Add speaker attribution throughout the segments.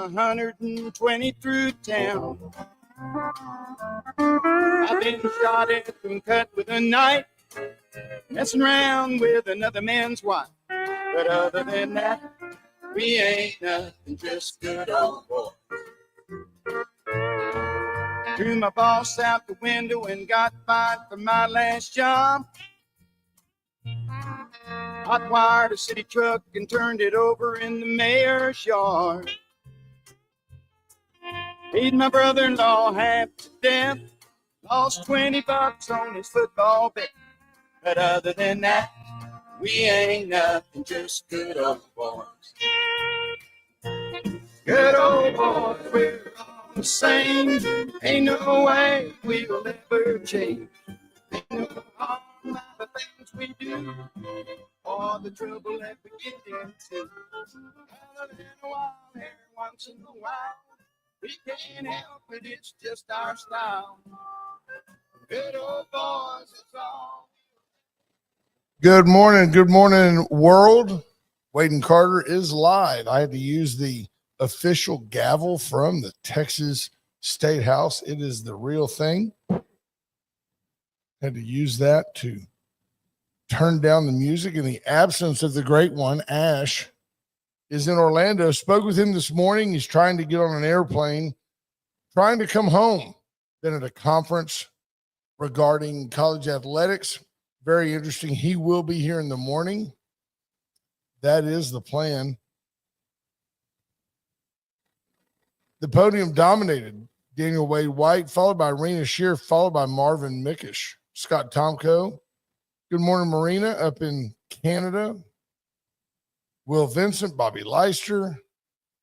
Speaker 1: 120 through town. I've been shot at and cut with a knife, messing around with another man's wife. But other than that, we ain't nothing, just good old boys. Threw my boss out the window and got fired for my last job. Hot wired a city truck and turned it over in the mayor's yard. Paid my brother-in-law half to death. Lost $20 on his football bet. But other than that, we ain't nothing, just good old boys. Good old boys, we're all the same. Ain't no way we'll ever change. Ain't no harm by the things we do, or the trouble that we get into. Other than a while, every once in a while, we can't help it, it's just our style. Good old boys, it's all.
Speaker 2: Good morning, world. Wade and Carter is live. I had to use the official gavel from the Texas State House. It is the real thing. Had to use that to turn down the music in the absence of the great one. Ash is in Orlando. Spoke with him this morning. He's trying to get on an airplane, trying to come home. Been at a conference regarding college athletics. Very interesting. He will be here in the morning. That is the plan. The podium dominated Daniel Wade White, followed by Rena Shear, followed by Marvin Mickish. Scott Tomko. Good morning, Marina, up in Canada. Will Vincent, Bobby Leister,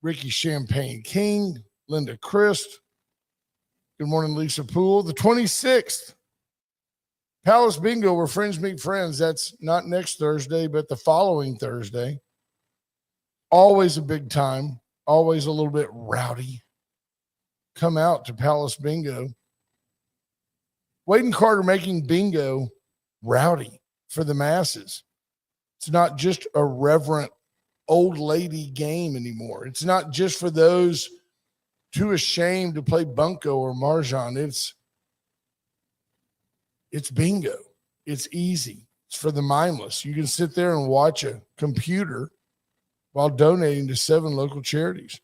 Speaker 2: Ricky Champagne King, Linda Christ. Good morning, Lisa Poole. The 26th. Palace Bingo, where friends meet friends. That's not next Thursday, but the following Thursday. Always a big time. Always a little bit rowdy. Come out to Palace Bingo. Wade and Carter making bingo rowdy for the masses. It's not just a reverent old lady game anymore. It's not just for those too ashamed to play bunco or mahjong. It's bingo. It's easy. It's for the mindless. You can sit there and watch a computer while donating to 7 local charities.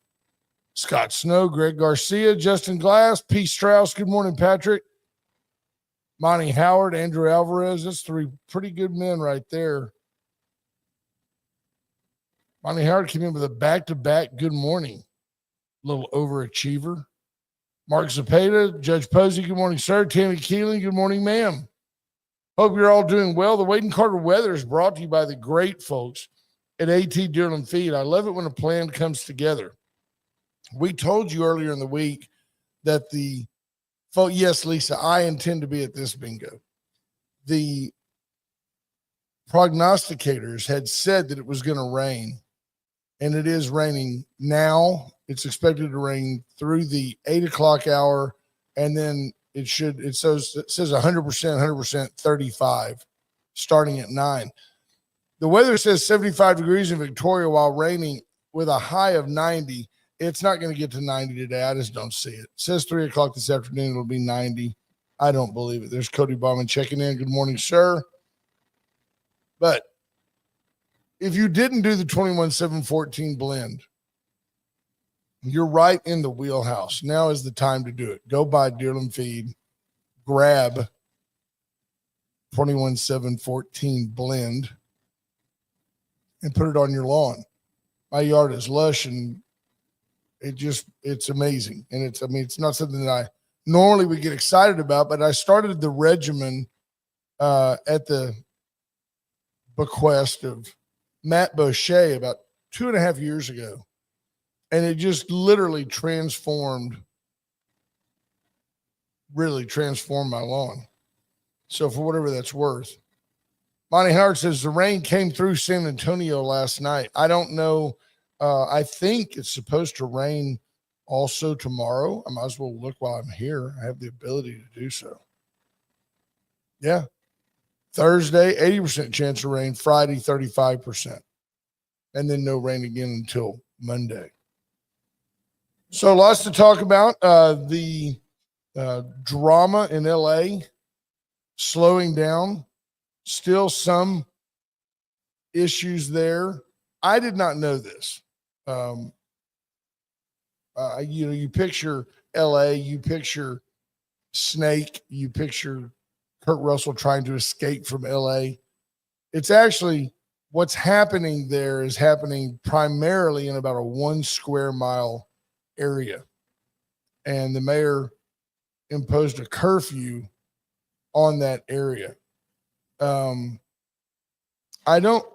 Speaker 2: Scott Snow, Greg Garcia, Justin Glass, Pete Strauss. Good morning, Patrick. Monty Howard, Andrew Alvarez. That's 3 pretty good men right there. Monty Howard came in with a back-to-back good morning. Little overachiever. Mark Zapata, Judge Posey, good morning, sir. Tammy Keeling, good morning, ma'am. Hope you're all doing well. The Wade and Carter weather is brought to you by the great folks at AT Deerland Feed. I love it when a plan comes together. We told you earlier in the week that yes, Lisa, I intend to be at this bingo. The prognosticators had said that it was going to rain, and it is raining now. It's expected to rain through the 8 o'clock hour, and then it says 100%, 35, starting at 9. The weather says 75 degrees in Victoria while raining with a high of 90. It's not going to get to 90 today. I just don't see it. It says 3 o'clock this afternoon. It'll be 90. I don't believe it. There's Cody Bauman checking in. Good morning, sir. But if you didn't do the 21-7-14 blend, you're right in the wheelhouse. Now is the time to do it. Go buy Deerland Feed, grab 21-7-14 blend, and put it on your lawn. My yard is lush, and it's amazing. And it's not something that I normally would get excited about, but I started the regimen at the bequest of Matt Boucher about 2.5 years ago. And it just literally really transformed my lawn. So for whatever that's worth. Monty Howard says the rain came through San Antonio last night. I don't know. I think it's supposed to rain also tomorrow. I might as well look while I'm here. I have the ability to do so. Yeah. Thursday, 80% chance of rain. Friday, 35%. And then no rain again until Monday. So lots to talk about. The drama in LA slowing down. Still some issues there. I did not know this. Um, you picture LA, you picture Snake, you picture Kurt Russell trying to escape from LA. It's actually what's happening there is happening primarily in about a 1 square mile area. And the mayor imposed a curfew on that area. I don't,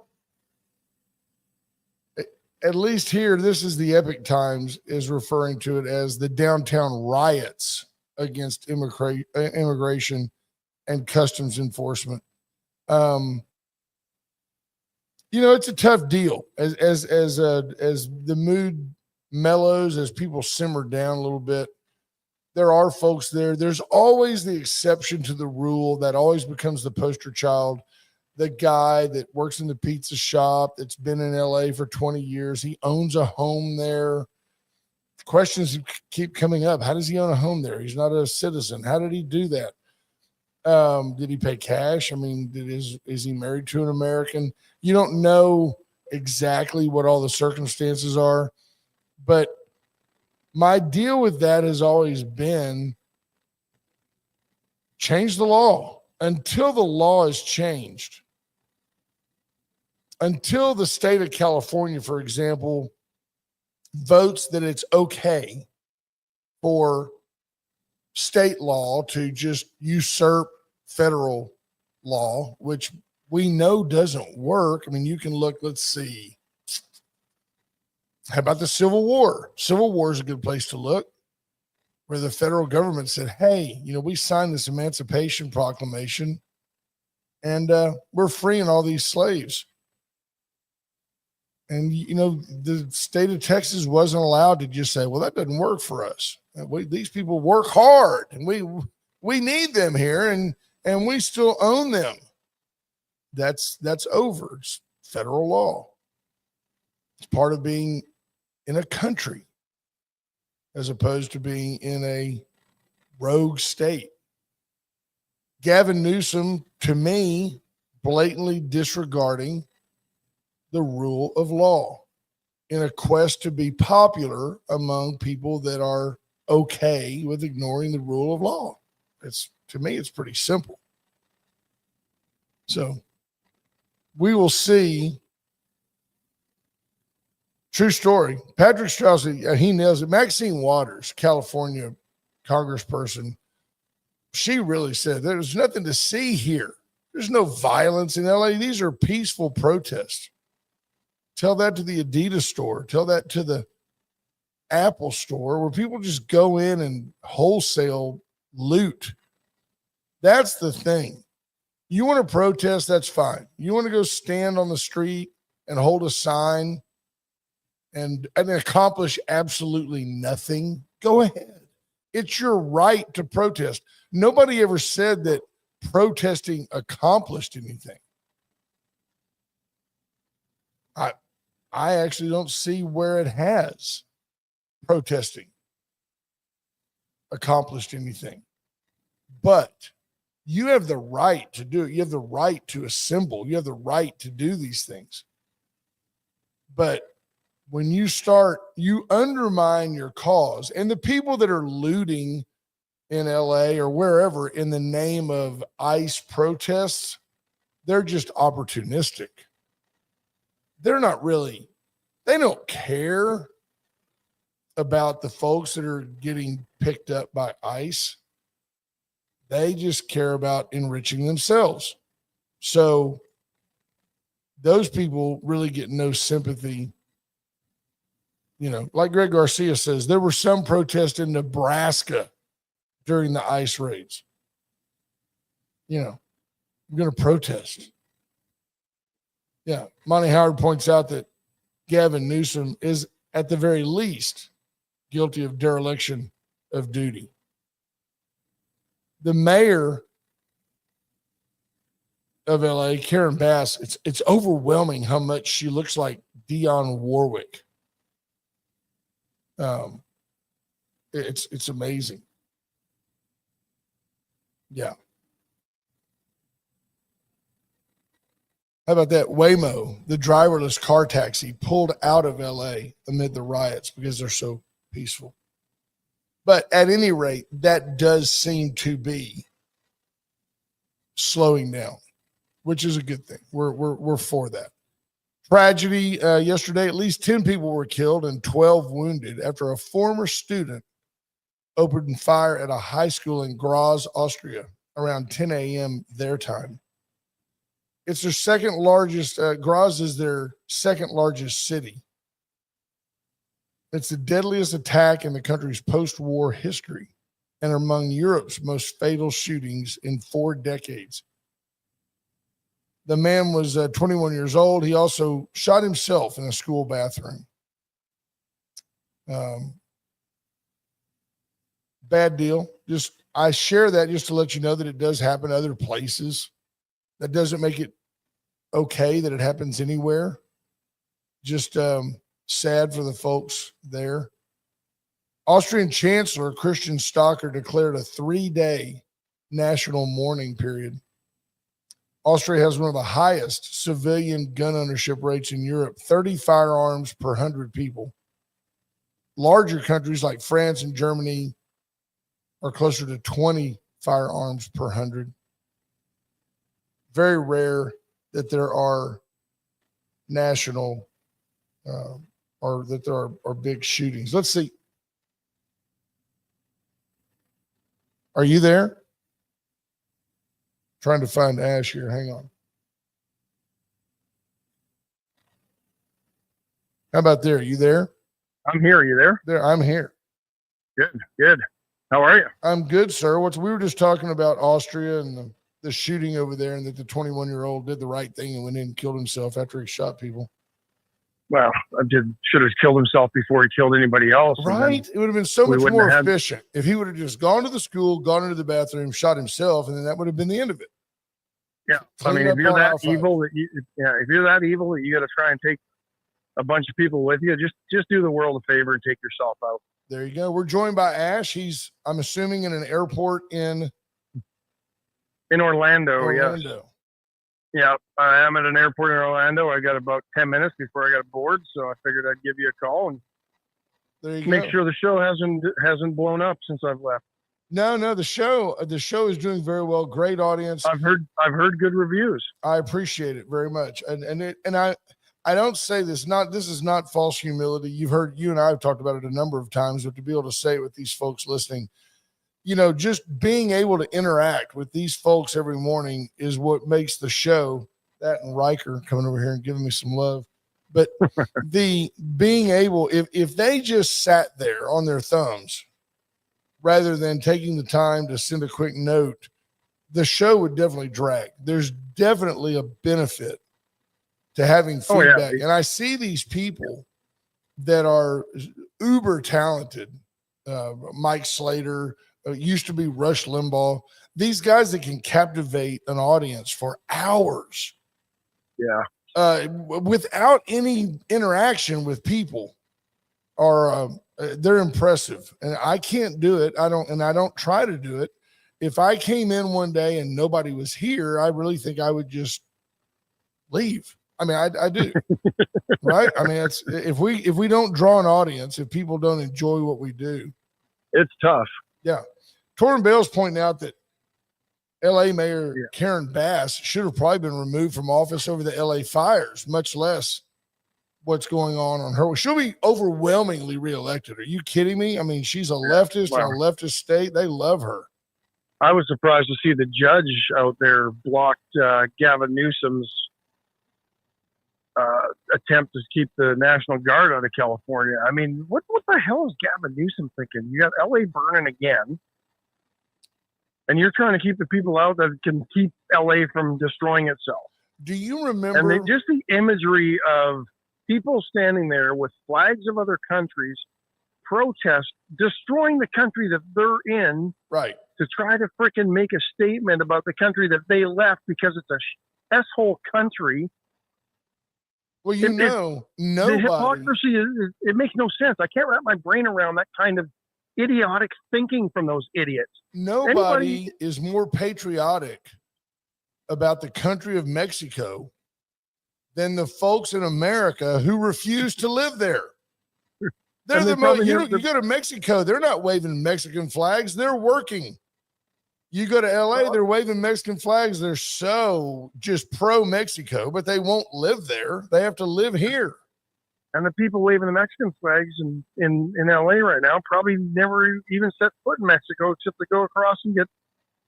Speaker 2: at least here, this is the Epic Times is referring to it as the downtown riots against immigration and customs enforcement. It's a tough deal as the mood mellows, as people simmer down a little bit. There are folks there. There's always the exception to the rule that always becomes the poster child. The guy that works in the pizza shop that's been in LA for 20 years. He owns a home there. Questions keep coming up. How does he own a home there? He's not a citizen. How did he do that? Did he pay cash? I mean, is he married to an American? You don't know exactly what all the circumstances are, but my deal with that has always been change the law. Until the law is changed, until the state of California, for example, votes that it's okay for state law to just usurp federal law, which we know doesn't work. I mean, you can look, let's see. How about the Civil War? Civil War is a good place to look, where the federal government said, hey, we signed this Emancipation Proclamation and we're freeing all these slaves. And, the state of Texas wasn't allowed to just say, well, that doesn't work for us. These people work hard and we need them here and we still own them. That's over. It's federal law. It's part of being in a country as opposed to being in a rogue state. Gavin Newsom, to me, blatantly disregarding the rule of law in a quest to be popular among people that are okay with ignoring the rule of law. To me, it's pretty simple. So we will see. True story. Patrick Strauss, he nails it. Maxine Waters, California congressperson, she really said there's nothing to see here. There's no violence in LA. These are peaceful protests. Tell that to the Adidas store. Tell that to the Apple store, where people just go in and wholesale loot. That's the thing. You want to protest, that's fine. You want to go stand on the street and hold a sign and accomplish absolutely nothing, go ahead. It's your right to protest. Nobody ever said that protesting accomplished anything. I actually don't see where it has protesting accomplished anything. But you have the right to do it. You have the right to assemble. You have the right to do these things. But when you undermine your cause, and the people that are looting in LA or wherever in the name of ICE protests, they're just opportunistic. They're not really, they don't care about the folks that are getting picked up by ICE. They just care about enriching themselves. So those people really get no sympathy. Like Greg Garcia says, there were some protests in Nebraska during the ICE raids. I'm going to protest. Yeah. Monty Howard points out that Gavin Newsom is at the very least guilty of dereliction of duty. The mayor of LA, Karen Bass, it's overwhelming how much she looks like Dionne Warwick. It's amazing. Yeah. How about that? Waymo, the driverless car taxi, pulled out of LA amid the riots because they're so peaceful. But at any rate, that does seem to be slowing down, which is a good thing. We're for that. Tragedy yesterday, at least 10 people were killed and 12 wounded after a former student opened fire at a high school in Graz, Austria, around 10 a.m. their time. It's their second largest, Graz is their second largest city. It's the deadliest attack in the country's post-war history and among Europe's most fatal shootings in 4 decades. The man was 21 years old. He also shot himself in a school bathroom. Bad deal. I share that just to let you know that it does happen other places. That doesn't make it okay that it happens anywhere. Just sad for the folks there. Austrian Chancellor Christian Stocker declared a 3-day national mourning period. Austria has one of the highest civilian gun ownership rates in Europe, 30 firearms per 100 people. Larger countries like France and Germany are closer to 20 firearms per 100. Very rare that there are national or that there are big shootings. Let's see. Are you there? Trying to find Ash here. Hang on. How about there? Are you there?
Speaker 3: I'm here. Are you there?
Speaker 2: There. I'm here.
Speaker 3: Good. How are you?
Speaker 2: I'm good, sir. We were just talking about Austria and the shooting over there, and that the 21-year-old did the right thing and went in and killed himself after he shot people.
Speaker 3: Well, should have killed himself before he killed anybody else.
Speaker 2: Right? It would have been so much more efficient if he would have just gone to the school, gone into the bathroom, shot himself, and then that would have been the end of it.
Speaker 3: Yeah. I mean, if you're that evil that you got to try and take a bunch of people with you, just do the world a favor and take yourself out.
Speaker 2: There you go. We're joined by Ash. He's, I'm assuming, in an airport in
Speaker 3: Orlando. Yes. Yeah, I am at an airport in Orlando. I got about 10 minutes before I got aboard, so I figured I'd give you a call and make sure the show hasn't blown up since I've left.
Speaker 2: No, the show is doing very well. Great audience.
Speaker 3: I've heard good reviews.
Speaker 2: I appreciate it very much, and I don't say this. This is not false humility. You and I have talked about it a number of times, but to be able to say it with these folks listening, just being able to interact with these folks every morning is what makes the show. That and Riker coming over here and giving me some love. But the being able, if they just sat there on their thumbs rather than taking the time to send a quick note, the show would definitely drag. There's definitely a benefit to having feedback. And I see these people that are uber talented, Mike Slater, used to be Rush Limbaugh, these guys that can captivate an audience for hours.
Speaker 3: Yeah.
Speaker 2: Without any interaction with people they're impressive. And I can't do it. I don't try to do it. If I came in one day and nobody was here, I really think I would just leave. I mean, I do. Right. I mean, it's, if we don't draw an audience, if people don't enjoy what we do,
Speaker 3: it's tough.
Speaker 2: Yeah. Torrin Bale's pointing out that LA Mayor Karen Bass should have probably been removed from office over the LA fires, much less what's going on her. She'll be overwhelmingly reelected. Are you kidding me? I mean, she's a leftist in a leftist state. They love her.
Speaker 3: I was surprised to see the judge out there blocked Gavin Newsom's attempt to keep the National Guard out of California. I mean, what the hell is Gavin Newsom thinking? You got LA burning again, and you're trying to keep the people out that can keep LA from destroying itself.
Speaker 2: Do you remember?
Speaker 3: And just the imagery of people standing there with flags of other countries, protest, destroying the country that they're in,
Speaker 2: right?
Speaker 3: To try to freaking make a statement about the country that they left because it's a S-hole country.
Speaker 2: Well, nobody.
Speaker 3: The hypocrisy it makes no sense. I can't wrap my brain around that kind of idiotic thinking from those idiots.
Speaker 2: Nobody is more patriotic about the country of Mexico than the folks in America who refuse to live there. They're the most, you go to Mexico, they're not waving Mexican flags, they're working. You go to LA, they're waving Mexican flags. They're so just pro Mexico, but they won't live there. They have to live here.
Speaker 3: And the people waving the Mexican flags in LA right now probably never even set foot in Mexico except to go across and get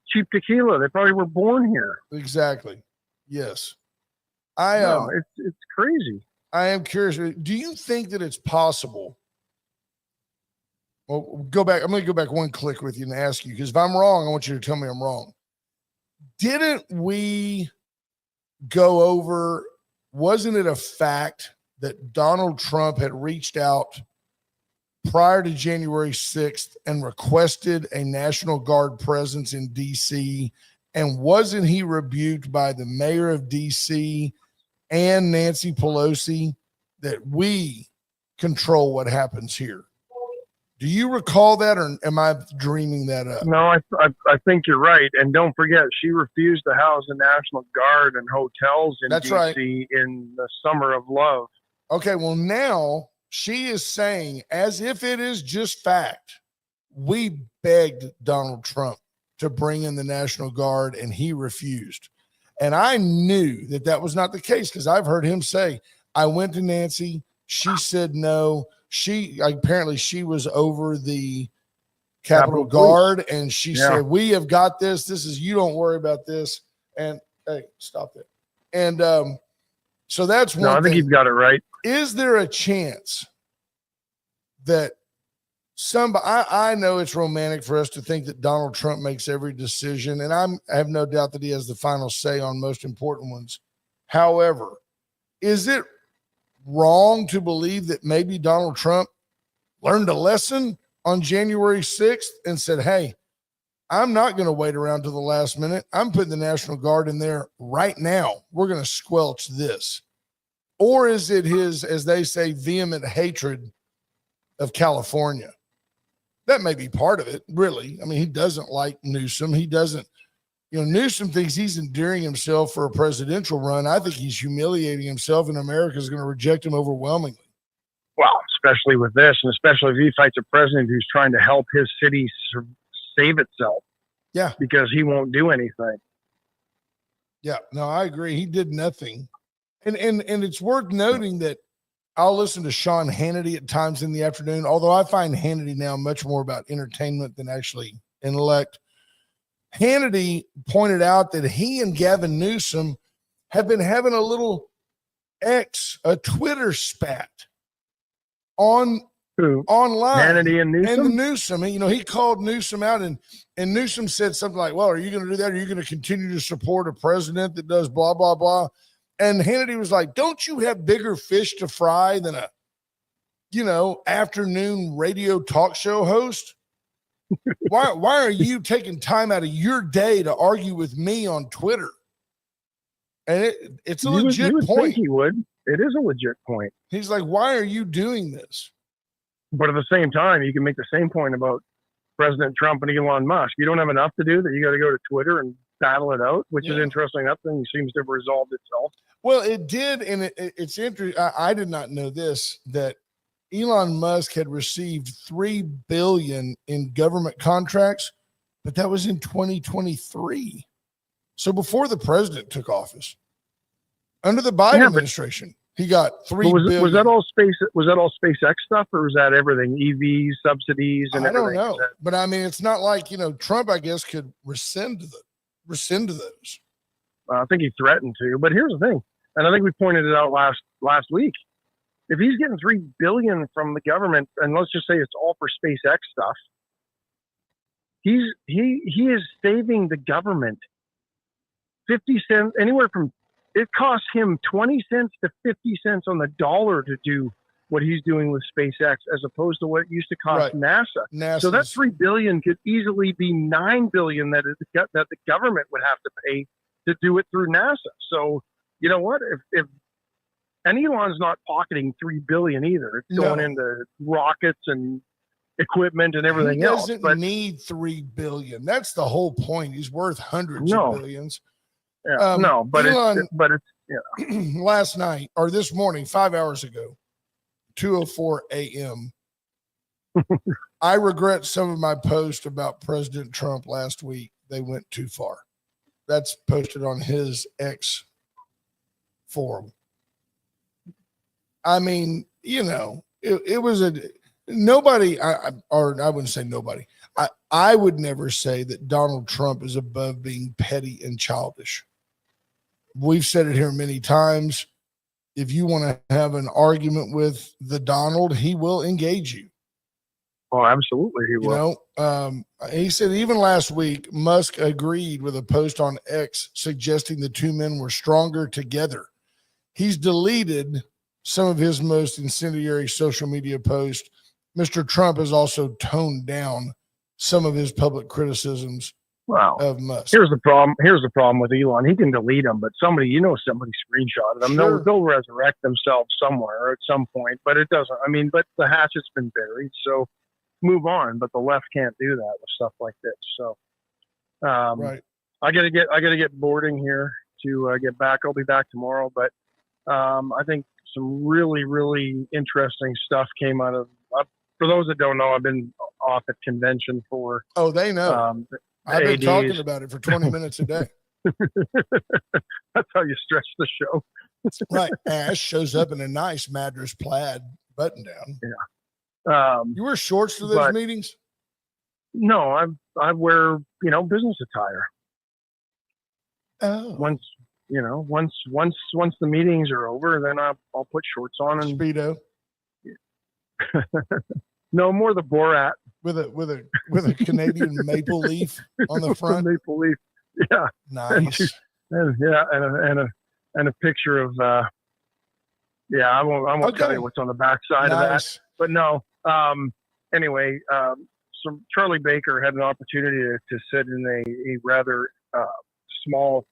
Speaker 3: cheap tequila. They probably were born here.
Speaker 2: Exactly. Yes.
Speaker 3: It's crazy.
Speaker 2: I am curious. Do you think that it's possible? Well, go back. I'm going to go back one click with you and ask you, because if I'm wrong, I want you to tell me I'm wrong. Didn't we go over, wasn't it a fact that Donald Trump had reached out prior to January 6th and requested a National Guard presence in D.C.? And wasn't he rebuked by the mayor of D.C. and Nancy Pelosi that we control what happens here? Do you recall that, or am I dreaming that up?
Speaker 3: No, I think you're right. And don't forget, she refused to house the National Guard in hotels in D.C.
Speaker 2: right.
Speaker 3: in the summer of love.
Speaker 2: Okay, well, now she is saying, as if it is just fact, we begged Donald Trump to bring in the National Guard, and he refused. And I knew that that was not the case, because I've heard him say, I went to Nancy, she said no. Apparently she was over the Capitol Guard, and she said, we have got this. This is, you don't worry about this. And hey, stop it. And so that's one.
Speaker 3: No, I think you've got it right.
Speaker 2: Is there a chance that I know it's romantic for us to think that Donald Trump makes every decision, and I have no doubt that he has the final say on most important ones. However, is it wrong to believe that maybe Donald Trump learned a lesson on January 6th and said, hey, I'm not going to wait around till the last minute. I'm putting the National Guard in there right now. We're going to squelch this. Or is it his, as they say, vehement hatred of California? That may be part of it, really. I mean, he doesn't like Newsom. He doesn't, Newsom thinks he's endearing himself for a presidential run. I think he's humiliating himself, and America is going to reject him overwhelmingly.
Speaker 3: Well, especially with this, and especially if he fights a president who's trying to help his city save itself.
Speaker 2: Yeah.
Speaker 3: Because he won't do anything.
Speaker 2: Yeah, no, I agree. He did nothing. And it's worth noting that I'll listen to Sean Hannity at times in the afternoon, although I find Hannity now much more about entertainment than actually intellect. Hannity pointed out that he and Gavin Newsom have been having a little a Twitter spat online.
Speaker 3: Hannity and Newsom?
Speaker 2: And Newsom, he called Newsom out, and Newsom said something like, well, are you going to do that? Are you going to continue to support a president that does blah, blah, blah? And Hannity was like, don't you have bigger fish to fry than a, afternoon radio talk show host? Why are you taking time out of your day to argue with me on Twitter? And it's a legit point.
Speaker 3: Think he would. It is a legit point.
Speaker 2: He's like, why are you doing this?
Speaker 3: But at the same time, you can make the same point about President Trump and Elon Musk. You don't have enough to do that. You got to go to Twitter and battle it out, which is interesting. That thing seems to have resolved itself.
Speaker 2: Well, it did. And it's interesting. I did not know this, that Elon Musk had received $3 billion in government contracts, but that was in 2023. So before the president took office, under the Biden administration, he got $3 billion.
Speaker 3: Was that all space? Was that all SpaceX stuff, or was that everything? EVs, subsidies, and everything?
Speaker 2: I don't know, but I mean, it's not like Trump, I guess, could rescind those.
Speaker 3: I think he threatened to. But here's the thing, and I think we pointed it out last week. If he's getting $3 billion from the government, and let's just say it's all for SpaceX stuff, he is saving the government 50 cents, anywhere from, it costs him 20 cents to 50 cents on the dollar to do what he's doing with SpaceX, as opposed to what it used to cost NASA. So that $3 billion could easily be $9 billion that the government would have to pay to do it through NASA. So you know what? If and Elon's not pocketing $3 billion either. It's going into rockets and equipment and everything
Speaker 2: he
Speaker 3: else.
Speaker 2: doesn't
Speaker 3: But
Speaker 2: need $3 billion. That's the whole point. He's worth hundreds
Speaker 3: No.
Speaker 2: of billions.
Speaker 3: yeah, no, but
Speaker 2: Elon,
Speaker 3: it's yeah.
Speaker 2: last night or this morning, 5 hours ago, 2:04 a.m. I regret some of my posts about President Trump last week. They went too far. That's posted on his X forum. I mean, it was nobody, I wouldn't say nobody. I would never say that Donald Trump is above being petty and childish. We've said it here many times. If you want to have an argument with the Donald, he will engage you.
Speaker 3: Oh, absolutely, he will.
Speaker 2: He said even last week, Musk agreed with a post on X suggesting the two men were stronger together. He's deleted some of his most incendiary social media posts. Mr. Trump has also toned down some of his public criticisms of Musk.
Speaker 3: Here's the problem. Here's the problem with Elon. He can delete them, but somebody screenshotted them.
Speaker 2: Sure.
Speaker 3: They'll resurrect themselves somewhere at some point, but it doesn't. I mean, but the hatchet's been buried, so move on. But the left can't do that with stuff like this. So,
Speaker 2: Right.
Speaker 3: I gotta get boarding here to get back. I'll be back tomorrow, but I think some really, really interesting stuff came out of. For those that don't know, I've been off at convention for.
Speaker 2: Oh, they know. I've been
Speaker 3: ADs.
Speaker 2: talking about it for 20 minutes a day.
Speaker 3: That's how you stretch the show.
Speaker 2: Right. Ash shows up in a nice Madras plaid button down.
Speaker 3: Yeah.
Speaker 2: You wear shorts to those meetings?
Speaker 3: No, I wear, business attire.
Speaker 2: Oh.
Speaker 3: Once the meetings are over, then I'll put shorts on and
Speaker 2: Speedo.
Speaker 3: No, more the Borat
Speaker 2: with a Canadian maple leaf on the front.
Speaker 3: Maple leaf, yeah,
Speaker 2: nice.
Speaker 3: And a picture of I won't tell you what's on the back side of that. But no, anyway, so Charlie Baker had an opportunity to sit in a rather small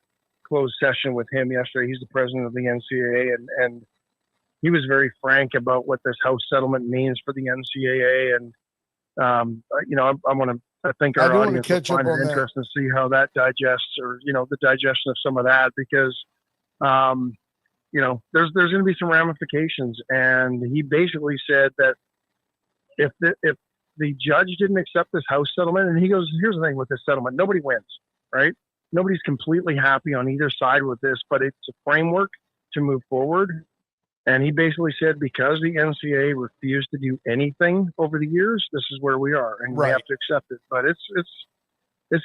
Speaker 3: closed session with him yesterday. He's the president of the NCAA, and he was very frank about what this house settlement means for the NCAA. And, I think our audience will find it interesting to see how that digests, or, the digestion of some of that, because, there's going to be some ramifications. And he basically said that if the judge didn't accept this house settlement, and he goes, here's the thing with this settlement, nobody wins, right? Nobody's completely happy on either side with this, but it's a framework to move forward. And he basically said, because the NCAA refused to do anything over the years, this is where we are, and we have to accept it. But it's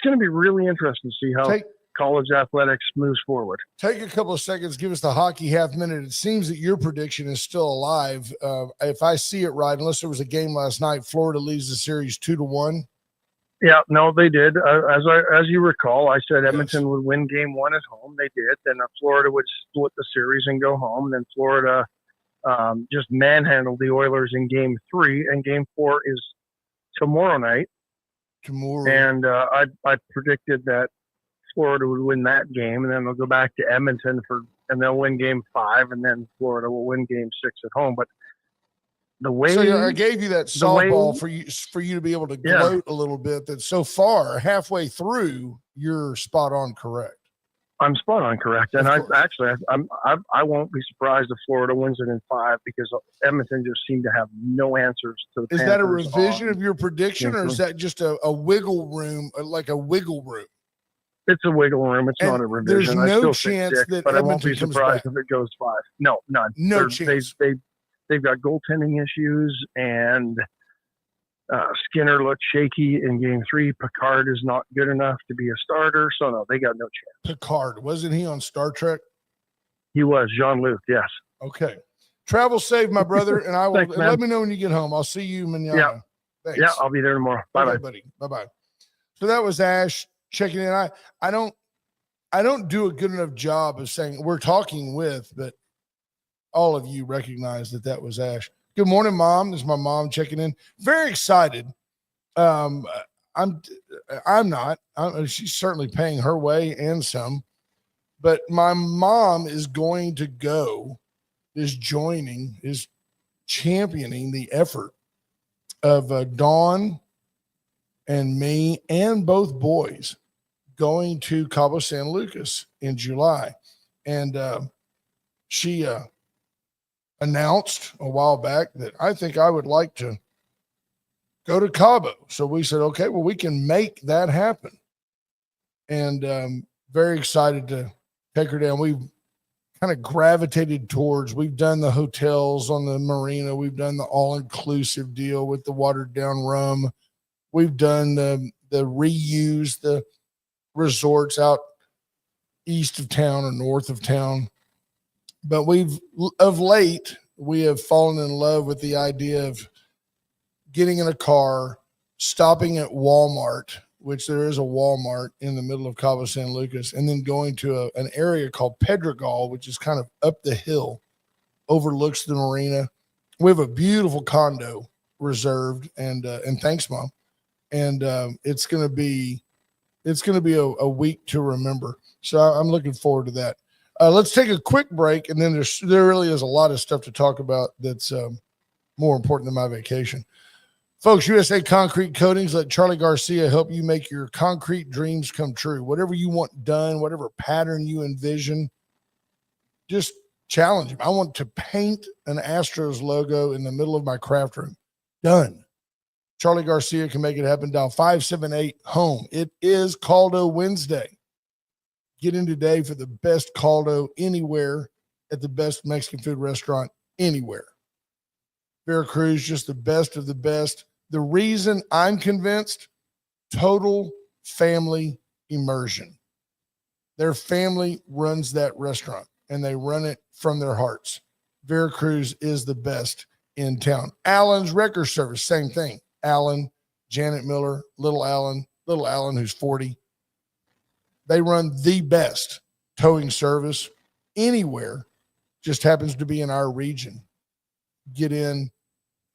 Speaker 3: going to be really interesting to see how college athletics moves forward.
Speaker 2: Take a couple of seconds, give us the hockey half minute. It seems that your prediction is still alive. If I see it right, unless there was a game last night, Florida leads the series 2-1.
Speaker 3: Yeah, no, they did. As you recall, I said Edmonton would win game one at home. They did. Then Florida would split the series and go home. Then Florida just manhandled the Oilers in game three, and game four is tomorrow night. And I predicted that Florida would win that game, and then they'll go back to Edmonton and they'll win game five, and then Florida will win game six at home. But the way
Speaker 2: I gave you that softball for you to be able to gloat a little bit, that so far halfway through you're spot on correct.
Speaker 3: I'm spot on correct, and I won't be surprised if Florida wins it in five, because Edmonton just seemed to have no answers to the
Speaker 2: Is that a revision of your prediction, or is that just a wiggle room, like a wiggle room?
Speaker 3: It's a wiggle room. It's not a revision.
Speaker 2: There's no chance that
Speaker 3: but
Speaker 2: Edmonton
Speaker 3: I won't be surprised if it goes five. No, none.
Speaker 2: No chance.
Speaker 3: They've got goaltending issues, and Skinner looked shaky in game three. Picard is not good enough to be a starter, so no, they got no chance.
Speaker 2: Picard, wasn't he on Star Trek?
Speaker 3: He was. Jean-Luc, yes.
Speaker 2: Okay. Travel safe, my brother, and I will.
Speaker 3: Thanks,
Speaker 2: let me know when you get home. I'll see you manana.
Speaker 3: Yeah.
Speaker 2: Thanks.
Speaker 3: Yeah, I'll be there tomorrow. Bye-bye.
Speaker 2: Okay, buddy. Bye-bye. So that was Ash checking in. I don't do a good enough job of saying we're talking with, but all of you recognize that was Ash. Good morning, Mom. This is my mom checking in. Very excited. I'm not. She's certainly paying her way and some, but my mom is going to go, is championing the effort of Dawn and me and both boys going to Cabo San Lucas in July. And she announced a while back that I think I would like to go to Cabo. So we said, okay, well, we can make that happen. And very excited to take her down. We've kind of gravitated towards, we've done the hotels on the marina. We've done the all-inclusive deal with the watered down rum. We've done the reuse, the resorts out east of town or north of town. But of late, we have fallen in love with the idea of getting in a car, stopping at Walmart, which there is a Walmart in the middle of Cabo San Lucas, and then going to an area called Pedregal, which is kind of up the hill, overlooks the marina. We have a beautiful condo reserved, and thanks, Mom. And it's going to be a week to remember. So I'm looking forward to that. Let's take a quick break, and then there really is a lot of stuff to talk about that's more important than my vacation. Folks, USA Concrete Coatings, let Charlie Garcia help you make your concrete dreams come true. Whatever you want done, whatever pattern you envision, just challenge him. I want to paint an Astros logo in the middle of my craft room. Done. Charlie Garcia can make it happen. Dial 578-HOME. It is Caldo Wednesday. Get in today for the best caldo anywhere at the best Mexican food restaurant anywhere. Veracruz, just the best of the best. The reason I'm convinced, total family immersion. Their family runs that restaurant, and they run it from their hearts. Veracruz is the best in town. Allen's Wrecker Service, same thing. Allen, Janet Miller, little Allen who's 40. They run the best towing service anywhere, just happens to be in our region. Get in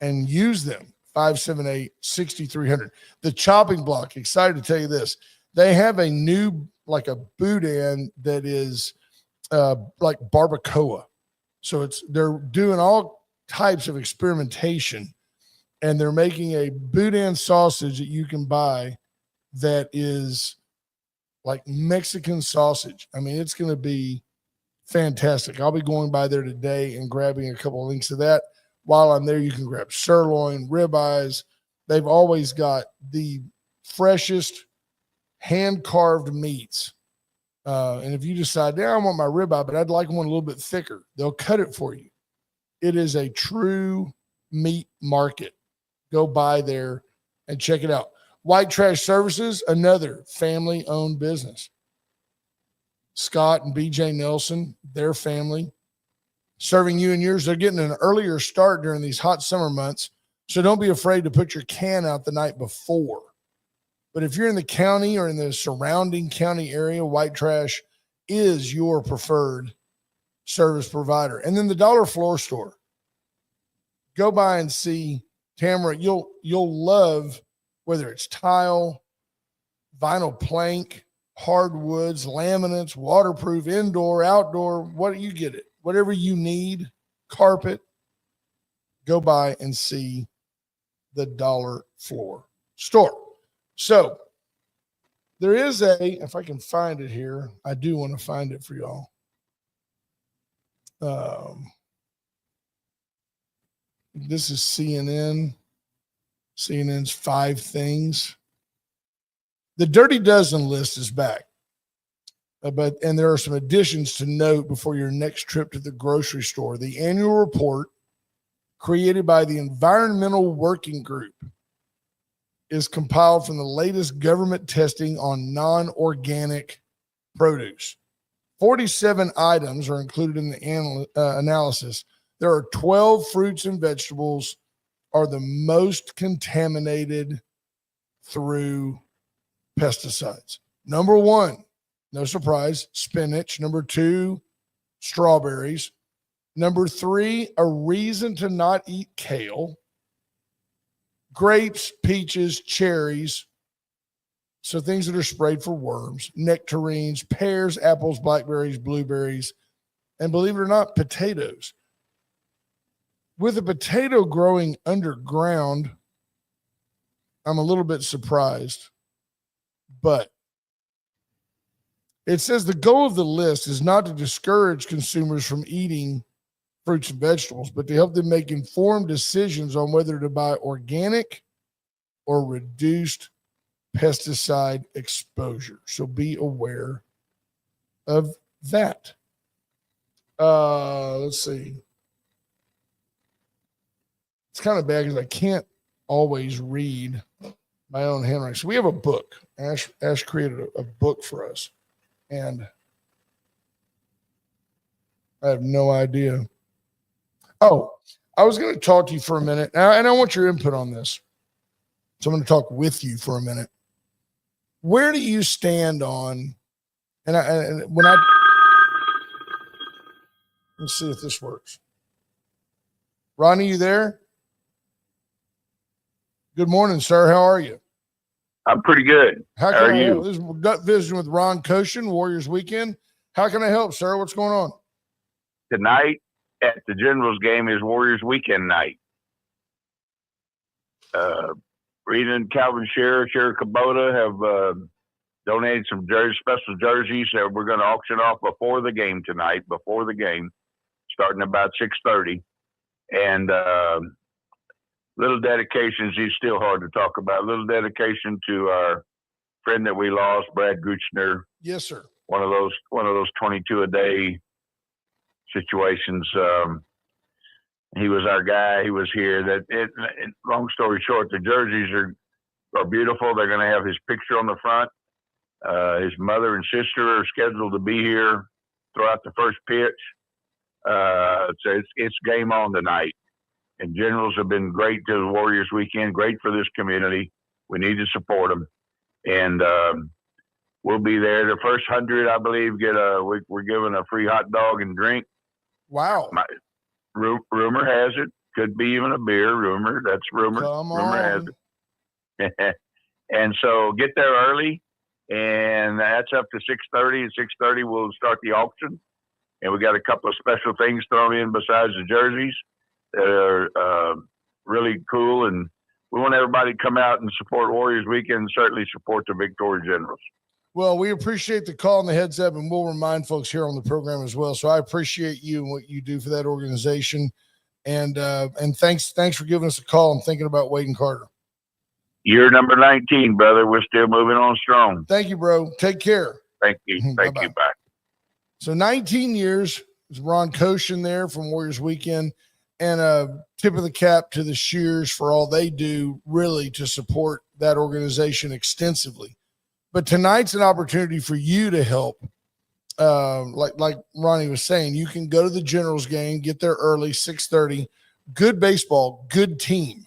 Speaker 2: and use them. 578-6300. The Chopping Block, excited to tell you this. They have a new, like a boudin that is like barbacoa. So they're doing all types of experimentation, and they're making a boudin sausage that you can buy that is like Mexican sausage. I mean, it's going to be fantastic. I'll be going by there today and grabbing a couple of links of that. While I'm there, you can grab sirloin, ribeyes. They've always got the freshest hand-carved meats. And if you decide, I want my ribeye, but I'd like one a little bit thicker, they'll cut it for you. It is a true meat market. Go by there and check it out. White Trash Services, another family-owned business. Scott and BJ Nelson, their family, serving you and yours. They're getting an earlier start during these hot summer months, so don't be afraid to put your can out the night before. But if you're in the county or in the surrounding county area, White Trash is your preferred service provider. And then the Dollar Floor Store. Go by and see Tamara. You'll love whether it's tile, vinyl plank, hardwoods, laminates, waterproof, indoor, outdoor, what you get it. Whatever you need, carpet, go by and see the Dollar Floor Store. So there is if I can find it here, I do want to find it for y'all. This is CNN. CNN's 5 Things. The Dirty Dozen list is back. And there are some additions to note before your next trip to the grocery store. The annual report created by the Environmental Working Group is compiled from the latest government testing on non-organic produce. 47 items are included in the analysis. There are 12 fruits and vegetables are the most contaminated through pesticides. Number 1, no surprise, spinach. Number 2, strawberries. Number 3, a reason to not eat kale. Grapes, peaches, cherries. So things that are sprayed for worms. Nectarines, pears, apples, blackberries, blueberries. And believe it or not, potatoes. With a potato growing underground, I'm a little bit surprised, but it says the goal of the list is not to discourage consumers from eating fruits and vegetables, but to help them make informed decisions on whether to buy organic or reduced pesticide exposure. So be aware of that. Let's see. It's kind of bad because I can't always read my own handwriting. So we have a book. Ash created a book for us, and I have no idea. Oh, I was going to talk to you for a minute, and I want your input on this. So I'm going to talk with you for a minute. Where do you stand on? And when I let's see if this works. Ronnie, you there? Good morning, sir. How are you?
Speaker 4: I'm pretty good.
Speaker 2: How
Speaker 4: are
Speaker 2: I
Speaker 4: you?
Speaker 2: help? This is Gut Vision with Ron Koshin, Warriors Weekend. How can I help, sir? What's going on?
Speaker 4: Tonight at the Generals game is Warriors Weekend night. Rita and Calvin Share Kubota have donated some special jerseys that we're going to auction off before the game tonight, starting about 6:30. And little dedications, he's still hard to talk about, little dedication to our friend that we lost, Brad Guchner.
Speaker 2: Yes, sir.
Speaker 4: One of those 22 a day situations. He was our guy. He was here. Long story short, the jerseys are beautiful. They're going to have his picture on the front. His mother and sister are scheduled to be here throughout the first pitch. So it's game on tonight. And Generals have been great to the Warriors Weekend, great for this community. We need to support them. And we'll be there. The first 100, I believe, we're giving a free hot dog and drink.
Speaker 2: Wow.
Speaker 4: Rumor has it. Could be even a beer. Rumor. That's rumor.
Speaker 2: Come
Speaker 4: rumor
Speaker 2: on.
Speaker 4: has it. And so get there early. And that's up to 6:30. At 6:30, we'll start the auction. And we got a couple of special things thrown in besides the jerseys that are really cool. And we want everybody to come out and support Warriors Weekend and certainly support the Victoria Generals.
Speaker 2: Well, we appreciate the call and the heads up, and we'll remind folks here on the program as well. So I appreciate you and what you do for that organization. And thanks for giving us a call and thinking about Wade and Carter.
Speaker 4: You're number 19, brother. We're still moving on strong.
Speaker 2: Thank you, bro. Take care.
Speaker 4: Thank you. Thank
Speaker 2: Bye-bye.
Speaker 4: you. Bye.
Speaker 2: So 19 years is Ron Koshin there from Warriors Weekend, and a tip of the cap to the Shears for all they do really to support that organization extensively. But tonight's an opportunity for you to help. Like Ronnie was saying, you can go to the Generals game, get there early, 6:30. Good baseball, good team.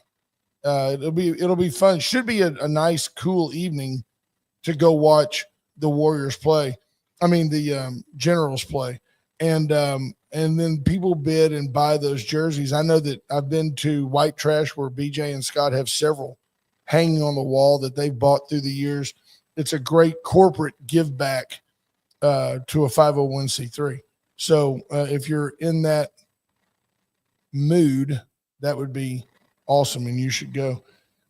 Speaker 2: It'll be fun. Should be a nice, cool evening to go watch the Warriors play. I mean the Generals play, and then people bid and buy those jerseys. I know that I've been to White Trash where BJ and Scott have several hanging on the wall that they've bought through the years. It's a great corporate give back to a 501c3. So if you're in that mood, that would be awesome, and you should go.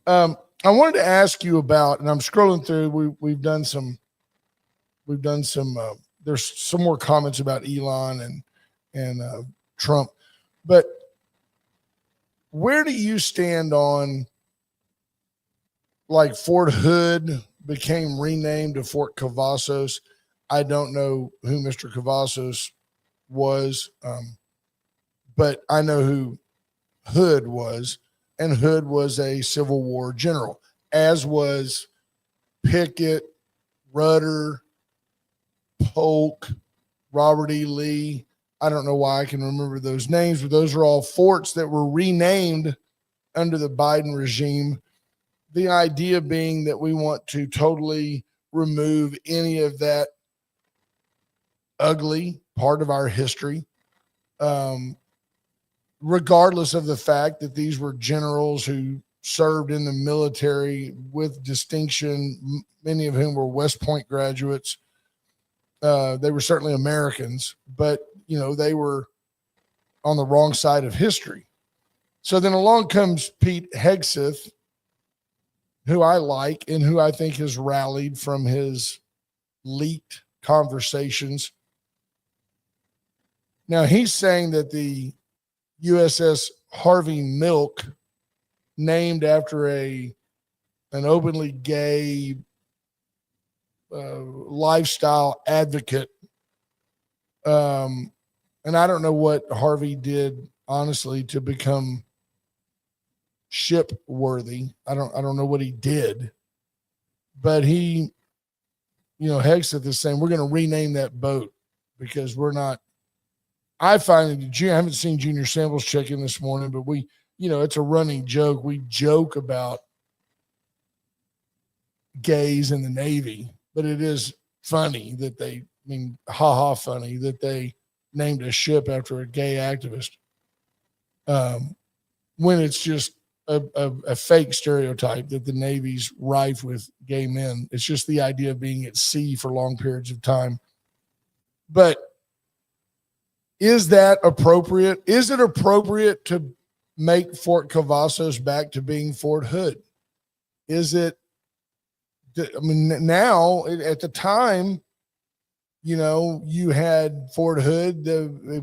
Speaker 2: I wanted to ask you about, and I'm scrolling through. We've done some. There's some more comments about Elon and Trump, but where do you stand on, like, Fort Hood became renamed to Fort Cavazos? I don't know who Mr. Cavazos was, but I know who Hood was, and Hood was a Civil War general, as was Pickett, Rudder, Polk, Robert E. Lee. I don't know why I can remember those names, but those are all forts that were renamed under the Biden regime. The idea being that we want to totally remove any of that ugly part of our history, regardless of the fact that these were generals who served in the military with distinction, many of whom were West Point graduates. They were certainly Americans, but, they were on the wrong side of history. So then along comes Pete Hegseth, who I like and who I think has rallied from his leaked conversations. Now, he's saying that the USS Harvey Milk, named after an openly gay lifestyle advocate, and I don't know what Harvey did, honestly, to become ship worthy. I don't know what he did, but he, Hegseth is saying we're going to rename that boat because we're not. I find I haven't seen Junior Samples check in this morning, but we, it's a running joke. We joke about gays in the Navy, but it is funny that funny that they named a ship after a gay activist. When it's just a fake stereotype that the Navy's rife with gay men. It's just the idea of being at sea for long periods of time. But is that appropriate? Is it appropriate to make Fort Cavazos back to being Fort Hood? Is it, now at the time, you had Fort Hood,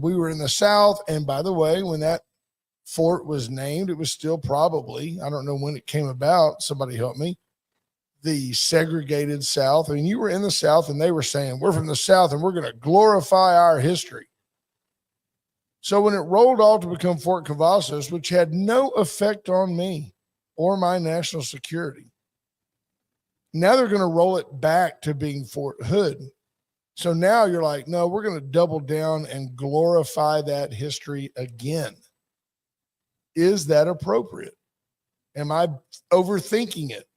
Speaker 2: we were in the South. And by the way, when that fort was named, it was still probably, I don't know when it came about, somebody help me, the segregated South. I mean, you were in the South and they were saying, we're from the South and we're going to glorify our history. So when it rolled off to become Fort Cavazos, which had no effect on me or my national security, now they're going to roll it back to being Fort Hood. So now you're like, no, we're going to double down and glorify that history again. Is that appropriate? Am I overthinking it?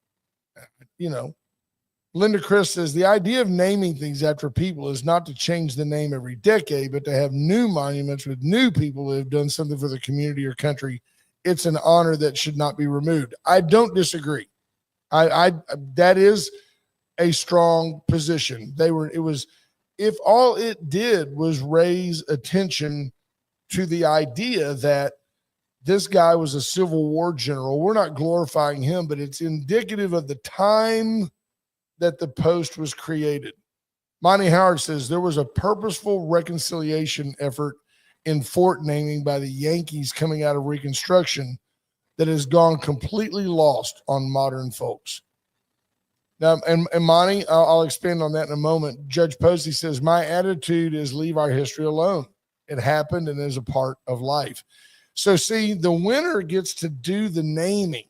Speaker 2: Linda Chris says the idea of naming things after people is not to change the name every decade, but to have new monuments with new people who have done something for the community or country. It's an honor that should not be removed. I don't disagree. That is a strong position. If all it did was raise attention to the idea that this guy was a Civil War general, we're not glorifying him, but it's indicative of the time that the post was created. Monty Howard says there was a purposeful reconciliation effort in fort naming by the Yankees coming out of Reconstruction that has gone completely lost on modern folks. Now, and Monty, I'll expand on that in a moment. Judge Posey says, my attitude is leave our history alone. It happened and is a part of life. So see, the winner gets to do the naming.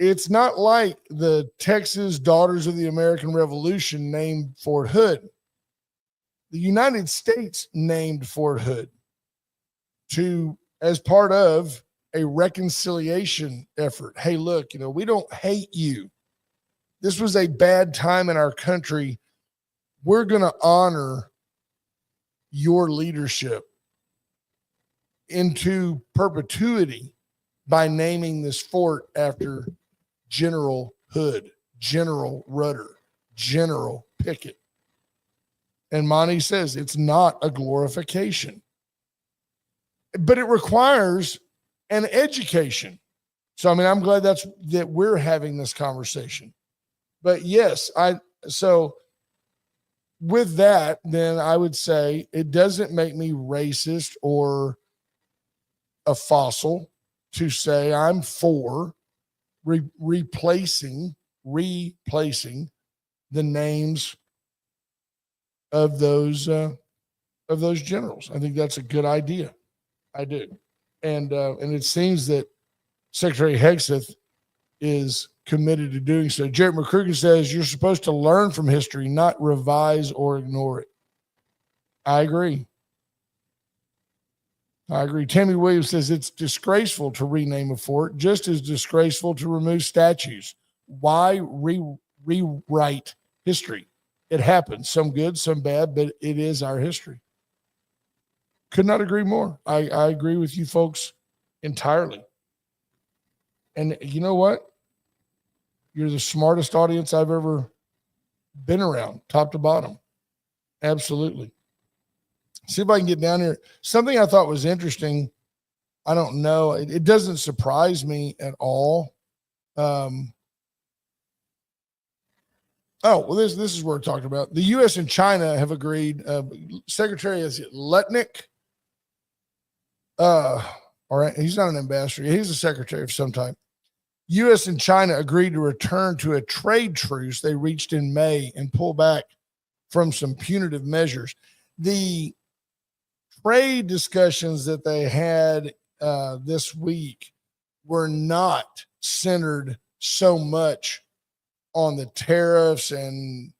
Speaker 2: It's not like the Texas Daughters of the American Revolution named Fort Hood. The United States named Fort Hood as part of a reconciliation effort. Hey, look, we don't hate you. This was a bad time in our country. We're going to honor your leadership into perpetuity by naming this fort after General Hood, General Rudder, General Pickett. And Monty says it's not a glorification, but it requires an education. So, I'm glad that we're having this conversation. But yes, so with that, then I would say it doesn't make me racist or a fossil to say I'm for replacing the names of those generals. I think that's a good idea. I do. And it seems that Secretary Hegseth is committed to doing so. Jared McCrugen says you're supposed to learn from history, not revise or ignore it. I agree. Tammy Williams says it's disgraceful to rename a fort, just as disgraceful to remove statues. Why rewrite history? It happens, some good, some bad, but it is our history. Could not agree more. I agree with you folks entirely. And you know what? You're the smartest audience I've ever been around, top to bottom. Absolutely. See if I can get down here. Something I thought was interesting. I don't know. It doesn't surprise me at all. Oh, well, this is what we're talking about. The U.S. and China have agreed. Secretary is Letnick. All right, he's not an ambassador. He's a secretary of some type. U.S. and China agreed to return to a trade truce they reached in May and pull back from some punitive measures. The trade discussions that they had this week were not centered so much on the tariffs and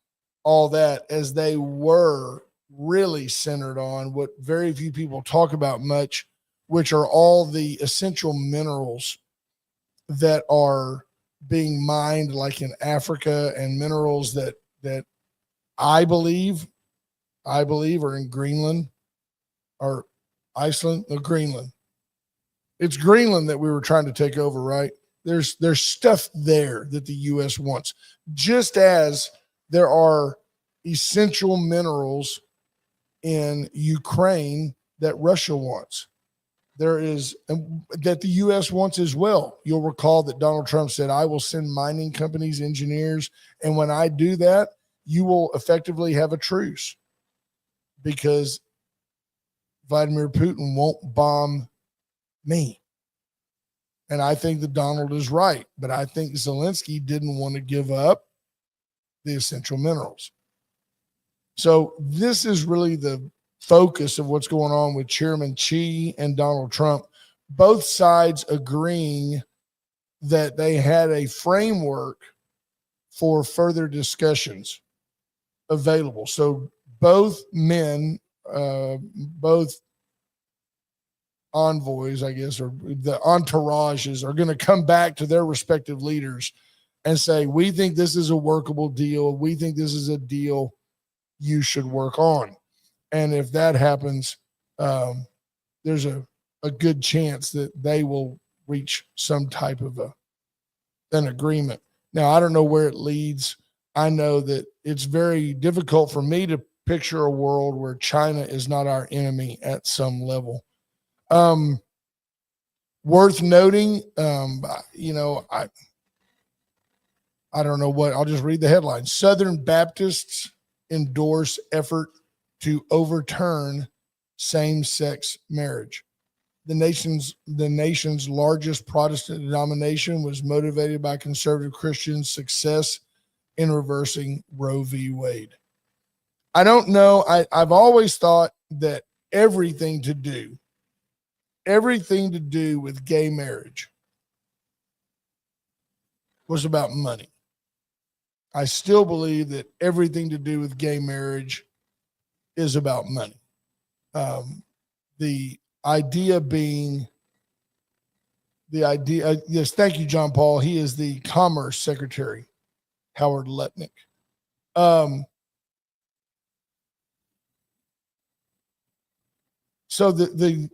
Speaker 2: all that as they were really centered on what very few people talk about much, which are all the essential minerals that are being mined like in Africa, and minerals that I believe are in Greenland or Iceland, no, Greenland. It's Greenland that we were trying to take over, right? There's stuff there that the U.S. wants, just as there are essential minerals in Ukraine that Russia wants. There is that the U.S. wants as well. You'll recall that Donald Trump said, I will send mining companies, engineers, and when I do that, you will effectively have a truce because Vladimir Putin won't bomb me. And I think that Donald is right, but I think Zelensky didn't want to give up the essential minerals. So this is really the focus of what's going on with Chairman Xi and Donald Trump, both sides agreeing that they had a framework for further discussions available. So both men, both envoys, I guess, or the entourages are going to come back to their respective leaders and say, we think this is a workable deal. We think this is a deal you should work on. And if that happens, there's a good chance that they will reach some type of an agreement. Now, I don't know where it leads. I know that it's very difficult for me to picture a world where China is not our enemy at some level. Worth noting, I don't know what, I'll just read the headline. Southern Baptists endorse effort to overturn same-sex marriage. The nation's largest Protestant denomination was motivated by conservative Christians' success in reversing Roe v. Wade. I don't know. I've always thought that everything to do with gay marriage was about money. I still believe that everything to do with gay marriage is about money. The idea being yes, thank you, John Paul. He is the Commerce Secretary, Howard Letnick. So the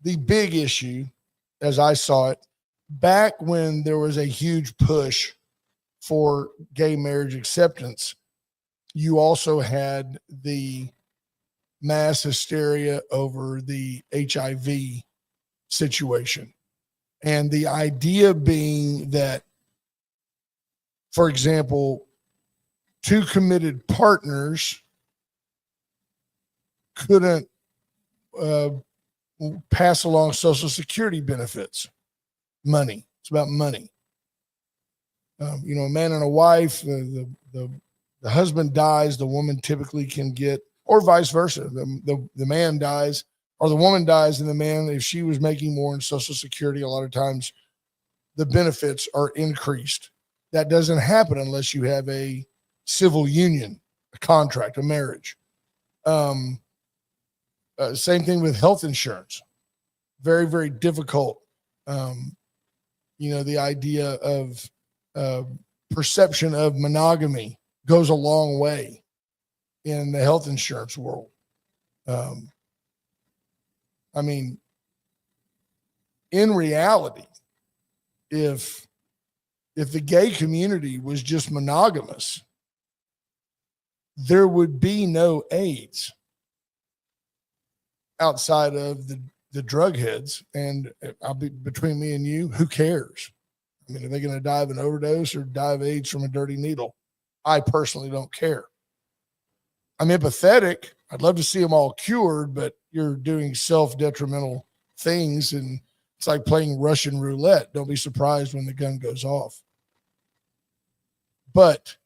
Speaker 2: big issue, as I saw it, back when there was a huge push for gay marriage acceptance, you also had the mass hysteria over the HIV situation. And the idea being that, for example, two committed partners couldn't pass along Social Security benefits. Money. It's about money. A man and a wife, the husband dies, the woman typically can get, or vice versa. The man dies or the woman dies, and the man, if she was making more in Social Security, a lot of times the benefits are increased. That doesn't happen unless you have a civil union, a contract, a marriage. Same thing with health insurance. Very, very difficult. The idea of perception of monogamy goes a long way in the health insurance world. In reality, if the gay community was just monogamous, there would be no AIDS outside of the drug heads. And I'll be between me and you, who cares? Are they going to die of an overdose or die of AIDS from a dirty needle? I personally don't care. I'm empathetic. I'd love to see them all cured, but you're doing self-detrimental things, and it's like playing Russian roulette. Don't be surprised when the gun goes off. But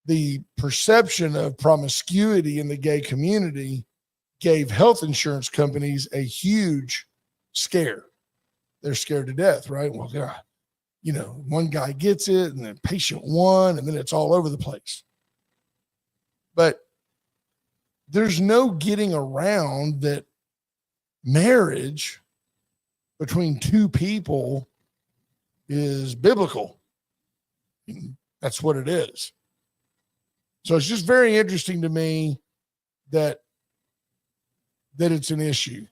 Speaker 2: the perception of promiscuity in the gay community gave health insurance companies a huge scare. They're scared to death, right? Well, God, one guy gets it, and then patient one, and then it's all over the place. But there's no getting around that marriage between two people is biblical. That's what it is. So it's just very interesting to me that it's an issue.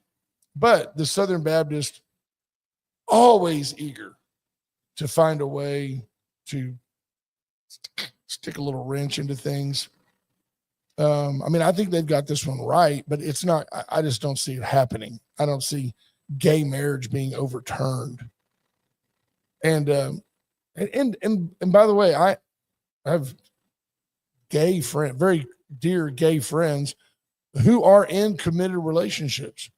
Speaker 2: But the Southern Baptist, always eager to find a way to stick a little wrench into things. I think they've got this one right, but it's not. I just don't see it happening. I don't see gay marriage being overturned. And by the way, I have gay friends, very dear gay friends, who are in committed relationships.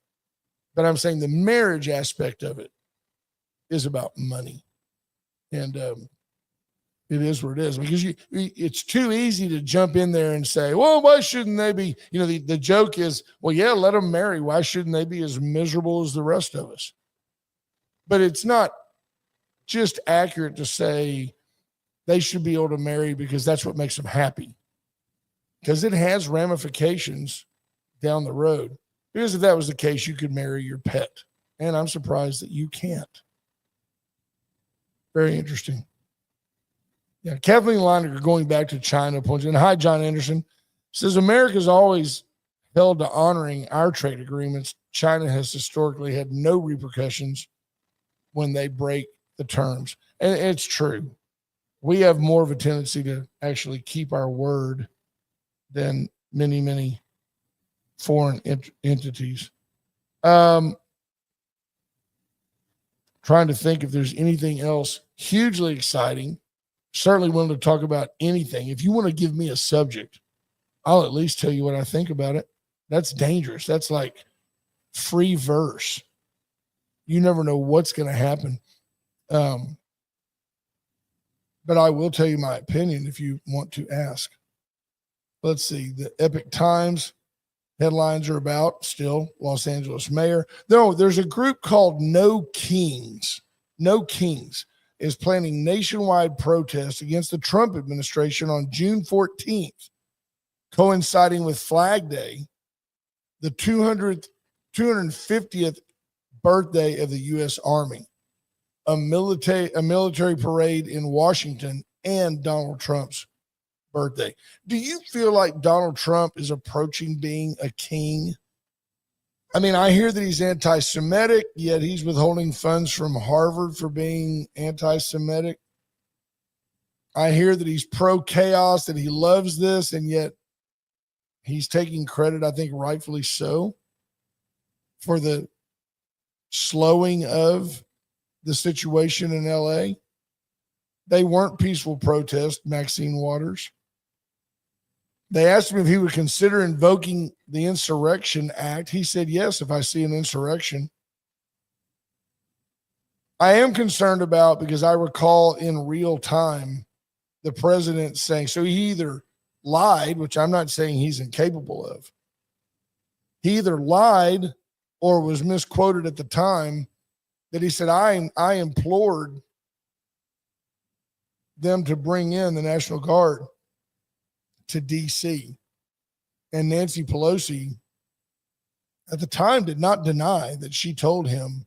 Speaker 2: But I'm saying the marriage aspect of it is about money. And it is what it is, because it's too easy to jump in there and say, well, why shouldn't they be? The joke is, well, yeah, let them marry. Why shouldn't they be as miserable as the rest of us? But it's not just accurate to say they should be able to marry because that's what makes them happy, because it has ramifications down the road. Because if that was the case, you could marry your pet. And I'm surprised that you can't. Very interesting. Yeah, Kathleen Leininger, going back to China, points in. Hi, John Anderson. Says America's always held to honoring our trade agreements. China has historically had no repercussions when they break the terms. And it's true. We have more of a tendency to actually keep our word than many, many foreign entities. Trying to think if there's anything else hugely exciting. Certainly willing to talk about anything. If you want to give me a subject, I'll at least tell you what I think about it. That's dangerous. That's like free verse. You never know what's going to happen. But I will tell you my opinion if you want to ask. Let's see. The Epic Times headlines are about still Los Angeles mayor. No, there's a group called No Kings. No Kings is planning nationwide protests against the Trump administration on June 14th, coinciding with Flag Day, the 250th birthday of the U.S. Army, a military parade in Washington, and Donald Trump's birthday. Do you feel like Donald Trump is approaching being a king? I hear that he's anti-Semitic, yet he's withholding funds from Harvard for being anti-Semitic. I hear that he's pro-chaos, that he loves this, and yet he's taking credit, I think rightfully so, for the slowing of the situation in L.A. They weren't peaceful protests, Maxine Waters. They asked him if he would consider invoking the Insurrection Act. He said, yes, if I see an insurrection. I am concerned about, because I recall in real time the president saying, so he either lied, which I'm not saying he's incapable of. He either lied or was misquoted at the time, that he said, I implored them to bring in the National Guard to D.C. And Nancy Pelosi at the time did not deny that she told him,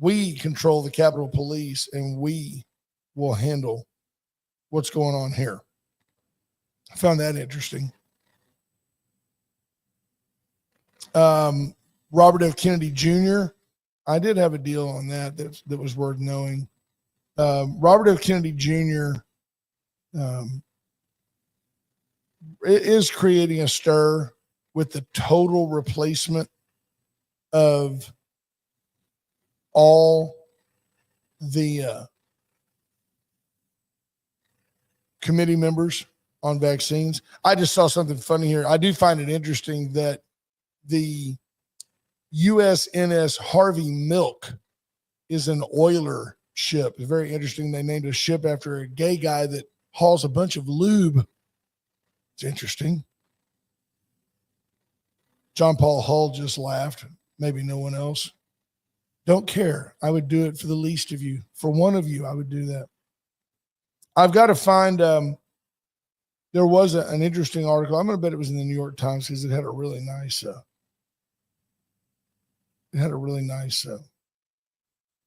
Speaker 2: we control the Capitol Police and we will handle what's going on here. I found that interesting. Robert F. Kennedy Jr., I did have a deal on that was worth knowing. Robert F. Kennedy Jr. Is creating a stir with the total replacement of all the committee members on vaccines. I just saw something funny here. I do find it interesting that the USNS Harvey Milk is an oiler ship. It's very interesting. They named a ship after a gay guy that hauls a bunch of lube. It's interesting. John Paul Hull just laughed. Maybe no one else. Don't care. I would do it for the least of you. For one of you, I would do that. I've got to find, there was an interesting article. I'm going to bet it was in the New York Times because it had a really nice,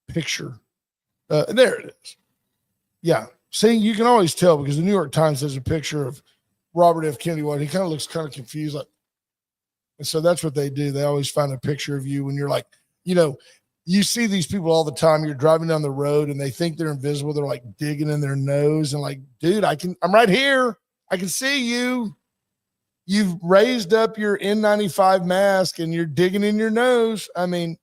Speaker 2: picture. There it is. Yeah. See, you can always tell because the New York Times has a picture of Robert F. Kennedy. He kind of looks kind of confused. And so that's what they do. They always find a picture of you when you're like, you see these people all the time. You're driving down the road and they think they're invisible. They're like digging in their nose and like, dude, I'm right here. I can see you. You've raised up your N95 mask and you're digging in your nose. I mean,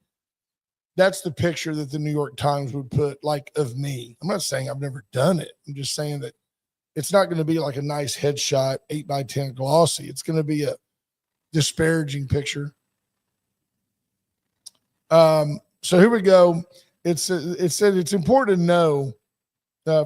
Speaker 2: that's the picture that the New York Times would put like of me. I'm not saying I've never done it. I'm just saying that it's not going to be like a nice headshot 8x10 glossy. It's going to be a disparaging picture. So here we go. It said it's important to know,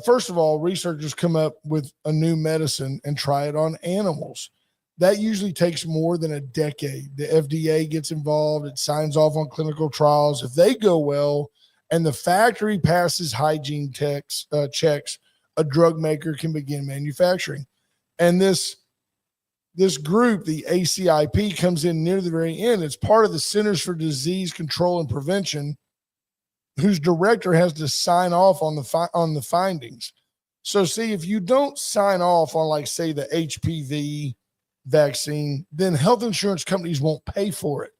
Speaker 2: first of all, researchers come up with a new medicine and try it on animals. That usually takes more than a decade. The FDA gets involved. It signs off on clinical trials. If they go well and the factory passes hygiene checks, a drug maker can begin manufacturing. And this group, the ACIP, comes in near the very end. It's part of the Centers for Disease Control and Prevention, whose director has to sign off on the findings. So see, if you don't sign off on, like, say, the HPV vaccine, then health insurance companies won't pay for it.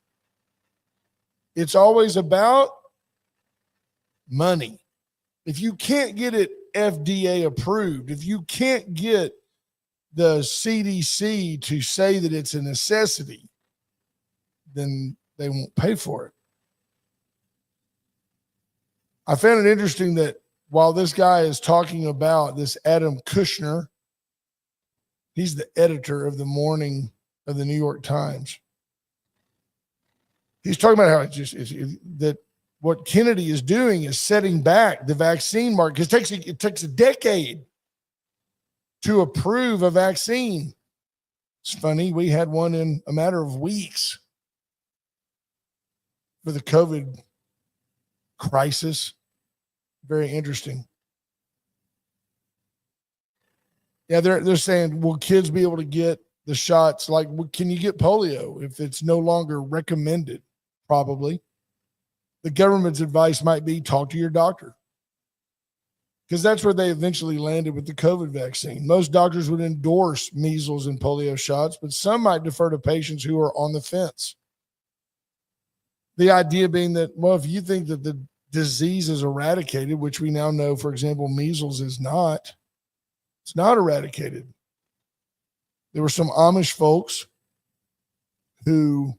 Speaker 2: It's always about money. If you can't get it FDA approved, if you can't get the CDC to say that it's a necessity, then they won't pay for it. I found it interesting that while this guy is talking about this Adam Kushner, he's the editor of the morning of the New York Times. He's talking about how that what Kennedy is doing is setting back the vaccine market. It takes a decade to approve a vaccine. It's funny, we had one in a matter of weeks for the COVID crisis. Very interesting. Yeah, they're saying, will kids be able to get the shots? Like, can you get polio if it's no longer recommended? Probably. The government's advice might be talk to your doctor, because that's where they eventually landed with the COVID vaccine. Most doctors would endorse measles and polio shots, but some might defer to patients who are on the fence. The idea being that, well, if you think that the disease is eradicated, which we now know, for example, measles is not, it's not eradicated. There were some Amish folks who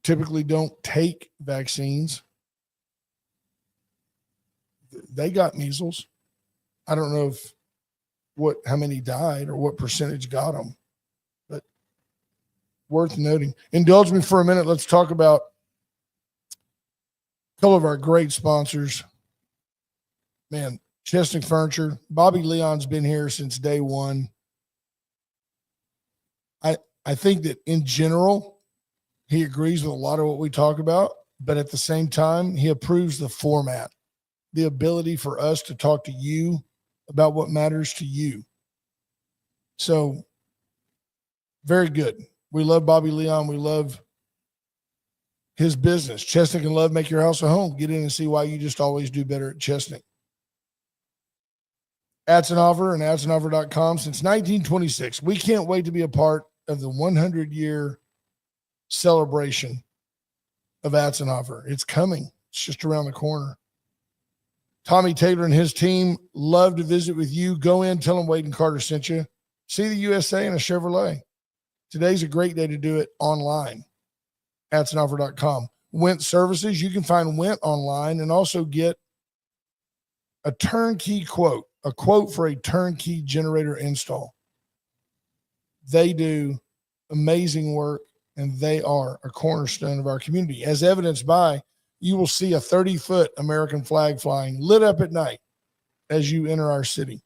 Speaker 2: typically don't take vaccines. They got measles. I don't know how many died or what percentage got them, but worth noting. Indulge me for a minute. Let's talk about a couple of our great sponsors. Man, Chesnick Furniture. Bobby Leon's been here since day one. I think that in general, he agrees with a lot of what we talk about, but at the same time, he approves the format, the ability for us to talk to you about what matters to you. So, very good. We love Bobby Leon. We love his business. Chesnick and Love, make your house a home. Get in and see why you just always do better at Chesnick. Atzenhofer and Atzenhofer.com since 1926. We can't wait to be a part of the 100-year celebration of Atzenhofer. It's coming. It's just around the corner. Tommy Taylor and his team love to visit with you. Go in, tell them Wade and Carter sent you. See the USA in a Chevrolet. Today's a great day to do it online. Atzenhofer.com. Went Services. You can find Went online and also get a turnkey quote, a quote for a turnkey generator install. They do amazing work, and they are a cornerstone of our community, as evidenced by you will see a 30-foot American flag flying lit up at night as you enter our city.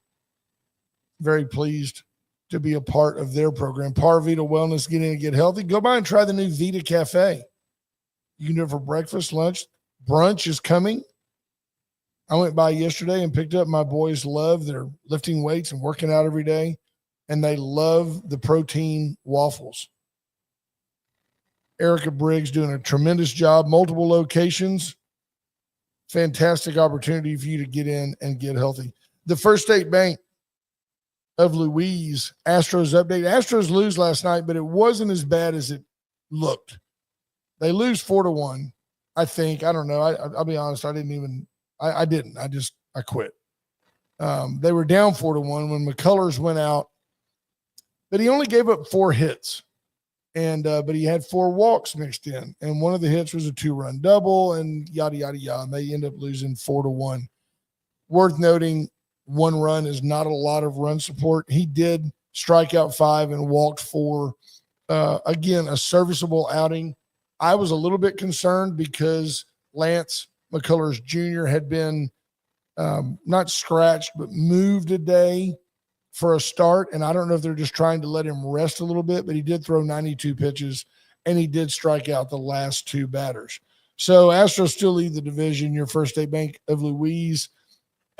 Speaker 2: Very pleased to be a part of their program. Par Vita Wellness, get in and get healthy. Go by and try the new Vita Cafe. You can do it for breakfast, lunch. Brunch is coming. I went by yesterday and picked up my boys love their lifting weights and working out every day, and they love the protein waffles. Erica Briggs doing a tremendous job, multiple locations. Fantastic opportunity for you to get in and get healthy. The First State Bank of Louise Astros update. Astros lose last night, but it wasn't as bad as it looked. They lose 4-1, I think. I don't know. I'll be honest. I didn't. I quit. They were down 4-1 when McCullers went out, but he only gave up 4 hits. But he had 4 walks mixed in, and one of the hits was a 2-run double, and yada, yada, yada. And they end up losing 4-1. Worth noting, 1 run is not a lot of run support. He did strike out 5 and walked 4. Again, a serviceable outing. I was a little bit concerned because Lance McCullers Jr. had been not scratched, but moved a day for a start, and I don't know if they're just trying to let him rest a little bit, but he did throw 92 pitches, and he did strike out the last 2 batters. So Astros still lead the division. Your First State Bank of Louise.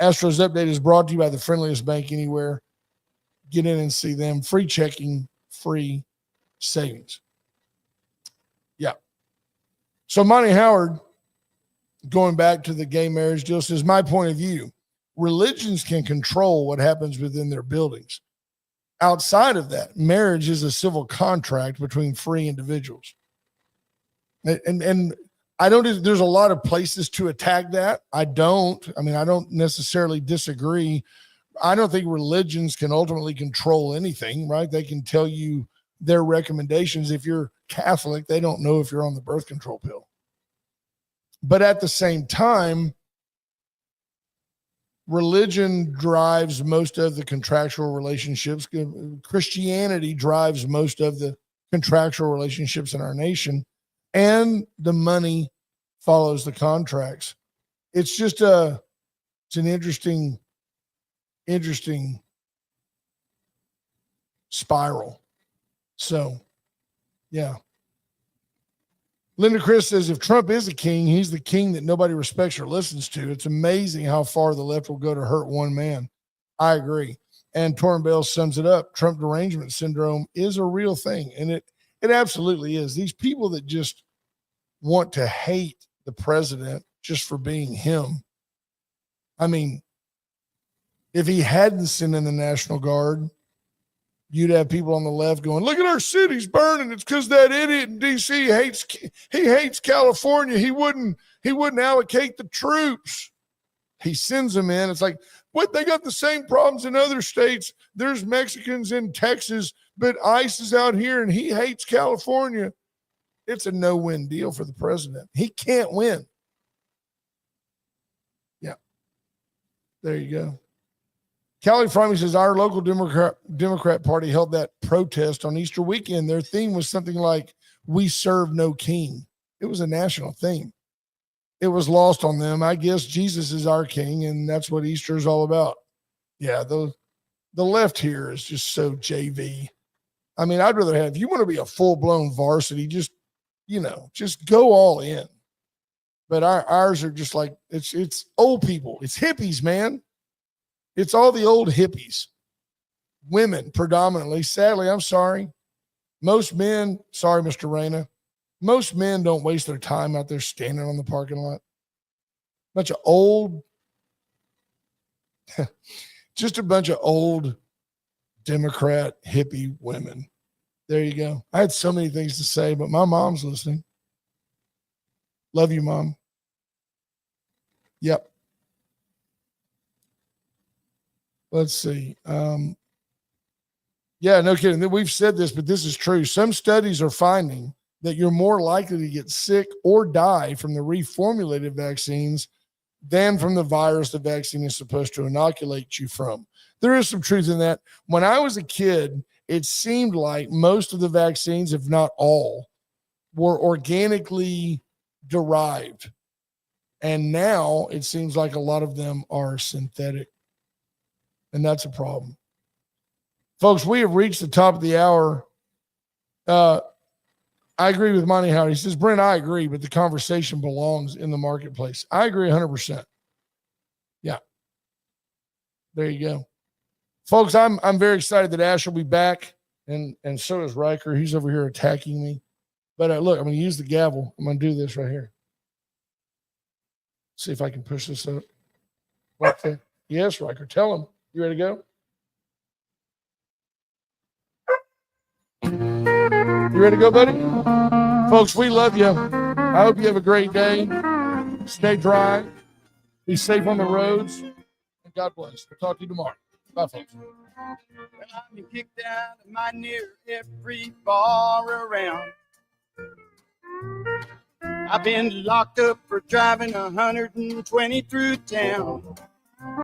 Speaker 2: Astros Update is brought to you by the friendliest bank anywhere. Get in and see them. Free checking, free savings. Yeah. So Monty Howard, going back to the gay marriage deal, says, my point of view, religions can control what happens within their buildings. Outside of that, marriage is a civil contract between free individuals. And I don't, there's a lot of places to attack that. I don't necessarily disagree. I don't think religions can ultimately control anything, right? They can tell you their recommendations. If you're Catholic, they don't know if you're on the birth control pill. But at the same time, religion drives most of the contractual relationships. Christianity drives most of the contractual relationships in our nation, and the money follows the contracts. It's just it's an interesting spiral. So, yeah. Linda Chris says, if Trump is a king, he's the king that nobody respects or listens to. It's amazing how far the left will go to hurt one man. I agree. And Torrin Bale sums it up. Trump derangement syndrome is a real thing. And it absolutely is. These people that just want to hate the president just for being him. I mean, if he hadn't sent in the National Guard, you'd have people on the left going, look at our cities burning. It's because that idiot in D.C. hates California. He wouldn't allocate the troops. He sends them in. It's like, what? They got the same problems in other states. There's Mexicans in Texas, but ICE is out here and he hates California. It's a no-win deal for the president. He can't win. Yeah. There you go. Callie Frommie says, our local Democrat Party held that protest on Easter weekend. Their theme was something like, we serve no king. It was a national theme. It was lost on them. I guess Jesus is our king, and that's what Easter is all about. Yeah, the left here is just so JV. I mean, I'd rather have, if you want to be a full-blown varsity, just go all in. But ours are just like, it's old people. It's hippies, man. It's all the old hippies, women predominantly. Sadly, I'm sorry. Most men, sorry, Mr. Reyna, most men don't waste their time out there standing on the parking lot. Bunch of old, just a bunch of old Democrat hippie women. There you go. I had so many things to say, but my mom's listening. Love you, Mom. Yep. Let's see. Yeah, no kidding. We've said this, but this is true. Some studies are finding that you're more likely to get sick or die from the reformulated vaccines than from the virus the vaccine is supposed to inoculate you from. There is some truth in that. When I was a kid, it seemed like most of the vaccines, if not all, were organically derived. And now it seems like a lot of them are synthetic. And that's a problem. Folks, we have reached the top of the hour. I agree with Monty Howard. He says, Brent, I agree, but the conversation belongs in the marketplace. I agree 100%. Yeah. There you go. Folks, I'm very excited that Ash will be back, and so is Riker. He's over here attacking me. But look, I'm going to use the gavel. I'm going to do this right here. See if I can push this up. Right there. Yes, Riker. Tell him. You ready to go? You ready to go, buddy? Folks, we love you. I hope you have a great day. Stay dry. Be safe on the roads. And God bless. We'll talk to you tomorrow. Bye, folks.
Speaker 1: Well, I've been kicked out of my near every bar around. I've been locked up for driving 120 through town.